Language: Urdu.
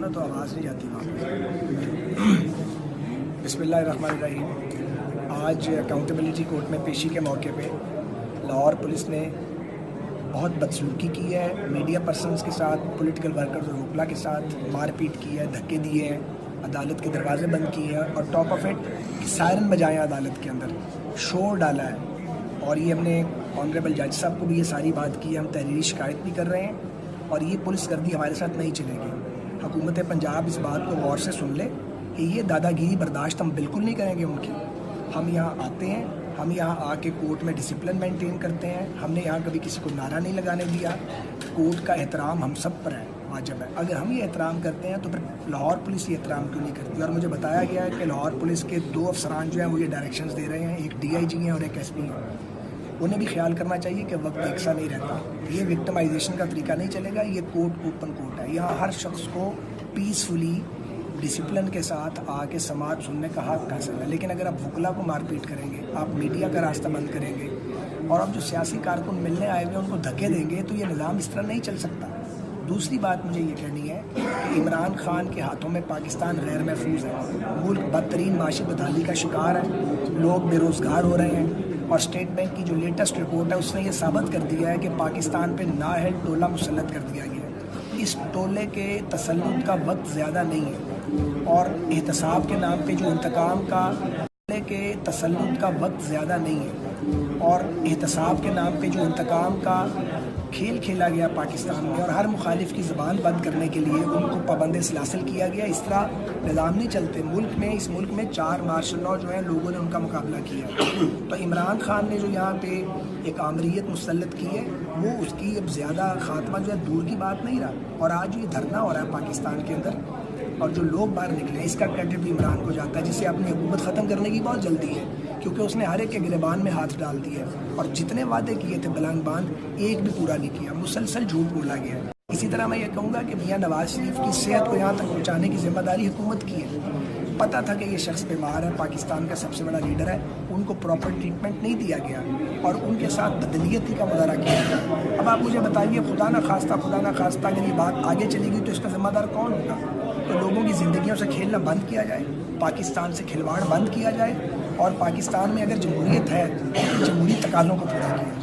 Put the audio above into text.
نا تو آواز نہیں جاتی وہاں پہ۔ بسم اللہ الرحمن الرحیم۔ آج اکاؤنٹیبلٹی کورٹ میں پیشی کے موقع پہ لاہور پولیس نے بہت بدسلوکی کی ہے، میڈیا پرسنز کے ساتھ، پولیٹیکل ورکرز اور وکلا کے ساتھ مار پیٹ کی ہے، دھکے دیے ہیں، عدالت کے دروازے بند کیے ہیں اور ٹاپ آف اٹ سائرن بجائے عدالت کے اندر، شور ڈالا ہے۔ اور یہ ہم نے آنریبل جج صاحب کو بھی یہ ساری بات کی ہے، ہم تحریری شکایت بھی کر رہے ہیں اور یہ پولیس گردی ہمارے ساتھ نہیں چلے گی۔ حکومت پنجاب اس بات کو غور سے سن لے کہ یہ دادا گیری برداشت ہم بالکل نہیں کریں گے ان کی۔ ہم یہاں آتے ہیں، ہم یہاں آ کے کورٹ میں ڈسپلن مینٹین کرتے ہیں، ہم نے یہاں کبھی کسی کو نعرہ نہیں لگانے دیا۔ کورٹ کا احترام ہم سب پر ہے، واجب ہے۔ اگر ہم یہ احترام کرتے ہیں تو پھر لاہور پولیس یہ احترام کیوں نہیں کرتی؟ اور مجھے بتایا گیا ہے کہ لاہور پولیس کے 2 افسران جو ہیں وہ یہ ڈائریکشنز دے رہے ہیں، ایک DIG ہیں اور ایک SP ہیں۔ انہیں بھی خیال کرنا چاہیے کہ وقت یکساں نہیں رہتا، یہ وکٹمائزیشن کا طریقہ نہیں چلے گا۔ یہ کورٹ اوپن کورٹ ہے، یہاں ہر شخص کو پیسفلی ڈسپلن کے ساتھ آ کے سماعت سننے کا حق حاصل ہے۔ لیکن اگر آپ وکلا کو مار پیٹ کریں گے، آپ میڈیا کا راستہ بند کریں گے اور آپ جو سیاسی کارکن ملنے آئے ہوئے ان کو دھکے دیں گے تو یہ نظام اس طرح نہیں چل سکتا۔ دوسری بات مجھے یہ کہنی ہے کہ عمران خان کے ہاتھوں میں پاکستان غیر محفوظ ہے، ملک بدترین معاشی بدحالی کا شکار ہے، لوگ بے روزگار ہو رہے ہیں اور اسٹیٹ بینک کی جو لیٹسٹ رپورٹ ہے اس نے یہ ثابت کر دیا ہے کہ پاکستان پہ نااہل ٹولہ مسلط کر دیا گیا ہے۔ اس ٹولے کے تسلط کا وقت زیادہ نہیں ہے اور احتساب کے نام پہ جو انتقام کا تسلط کا وقت زیادہ نہیں ہے اور احتساب کے نام پہ جو انتقام کا کھیل کھیلا گیا پاکستان میں اور ہر مخالف کی زبان بند کرنے کے لیے ان کو پابند سلاسل کیا گیا۔ اس طرح نظام نہیں چلتے ملک میں۔ اس ملک میں 4 مارشل لاء جو ہیں لوگوں نے ان کا مقابلہ کیا۔ تو عمران خان نے جو یہاں پہ ایک آمریت مسلط کی ہے وہ اس کی اب زیادہ خاتمہ جو ہے دور کی بات نہیں رہا۔ اور آج یہ دھرنا ہو رہا ہے پاکستان کے اندر اور جو لوگ باہر نکلے ہیں اس کا کریڈٹ بھی عمران کو جاتا ہے، جسے اپنی حکومت ختم کرنے کی بہت جلدی ہے کیونکہ اس نے ہر ایک کے گریبان میں ہاتھ ڈال دیا اور جتنے وعدے کیے تھے بلند باندھ ایک بھی پورا نہیں کیا، مسلسل جھوٹ بولا گیا۔ اسی طرح میں یہ کہوں گا کہ میاں نواز شریف کی صحت کو یہاں تک پہنچانے کی ذمہ داری حکومت کی ہے۔ پتہ تھا کہ یہ شخص بیمار ہے، پاکستان کا سب سے بڑا لیڈر ہے، ان کو پراپر ٹریٹمنٹ نہیں دیا گیا اور ان کے ساتھ بدنیتی کا مظاہرہ کیا گیا۔ اب آپ مجھے بتائیے خدا نہ خواستہ اگر یہ بات آگے چلے گی تو اس کا ذمہ دار کون ہوگا؟ تو لوگوں کی زندگیوں سے کھیلنا بند کیا جائے، پاکستان سے کھلواڑ بند کیا جائے اور پاکستان میں اگر جمہوریت ہے تو جمہوری تقاضوں کو پورا کیا جائے۔